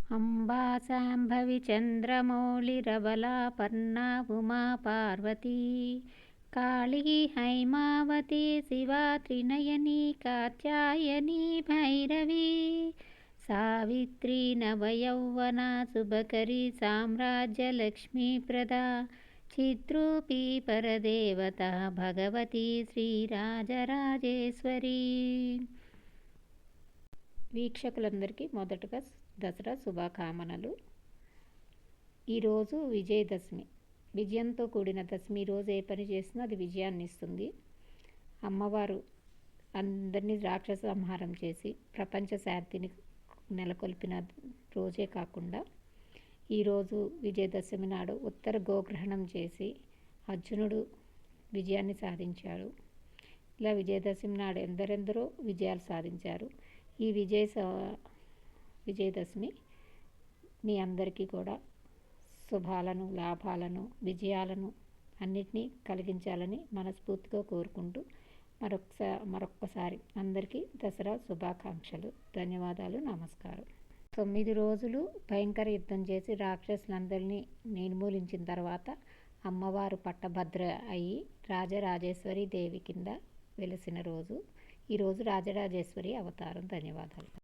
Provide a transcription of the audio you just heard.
అంబా శాంభవి చంద్రమౌళిరబలా పర్ణా ఉమా పార్వతీ కాళీ హైమావతి శివా త్రినయనీ కాత్యాయనీ భైరవీ సావిత్రీ నవయౌవన శుభకరీ సామ్రాజ్యలక్ష్మీప్రదా చిద్రూపీ పరదేవత భగవతి శ్రీరాజరాజేశ్వరీ. వీక్షకులందరికీ మొదటగా దసరా శుభాకామనలు. ఈరోజు విజయదశమి. విజయంతో కూడిన దశమి. రోజు ఏ పని చేసినా అది విజయాన్ని ఇస్తుంది. అమ్మవారు అందరినీ రాక్షస సంహారం చేసి ప్రపంచ శాంతిని నెలకొల్పిన రోజే కాకుండా ఈరోజు విజయదశమి నాడు ఉత్తర గోగ్రహణం చేసి అర్జునుడు విజయాన్ని సాధించాడు. ఇలా విజయదశమి నాడు ఎందరెందరో విజయాలు సాధించారు. ఈ విజయదశమి మీ అందరికీ కూడా శుభాలను, లాభాలను, విజయాలను అన్నిటినీ కలిగించాలని మనస్ఫూర్తిగా కోరుకుంటూ మరొక్కసారి అందరికీ దసరా శుభాకాంక్షలు. ధన్యవాదాలు. నమస్కారం. 9 రోజులు భయంకర యుద్ధం చేసి రాక్షసులందరినీ నిర్మూలించిన తర్వాత అమ్మవారు పట్టభద్ర అయి రాజరాజేశ్వరి దేవి కింద వెలిసిన రోజు. ఈరోజు రాజరాజేశ్వరి అవతారం. ధన్యవాదాలు.